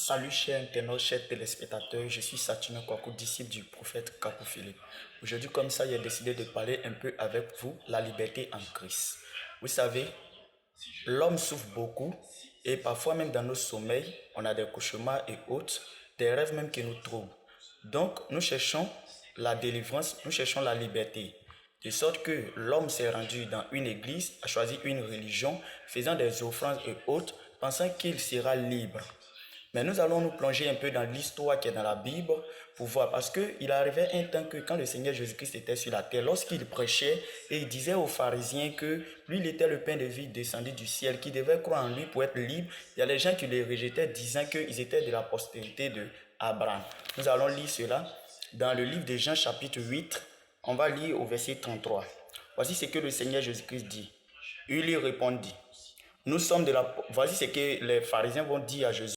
Salut chers internautes, chers téléspectateurs, je suis Satino Kwaku, disciple du prophète Kakou Philippe. Aujourd'hui, comme ça, j'ai décidé de parler un peu avec vous, la liberté en Christ. Vous savez, l'homme souffre beaucoup et parfois même dans nos sommeils, on a des cauchemars et autres, des rêves même qui nous troublent. Donc, nous cherchons la délivrance, nous cherchons la liberté. De sorte que l'homme s'est rendu dans une église, a choisi une religion, faisant des offrandes et autres, pensant qu'il sera libre. Mais nous allons nous plonger un peu dans l'histoire qui est dans la Bible pour voir, parce qu'il arrivait un temps que quand le Seigneur Jésus-Christ était sur la terre, lorsqu'il prêchait et il disait aux pharisiens que lui, il était le pain de vie descendu du ciel, qui devait croire en lui pour être libre, il y a des gens qui le rejetaient disant qu'ils étaient de la postérité d'Abraham. Nous allons lire cela dans le livre de Jean chapitre 8, on va lire au verset 33. Voici ce que le Seigneur Jésus-Christ dit. Il lui répondit, nous sommes de la... Voici ce que les pharisiens vont dire à Jésus.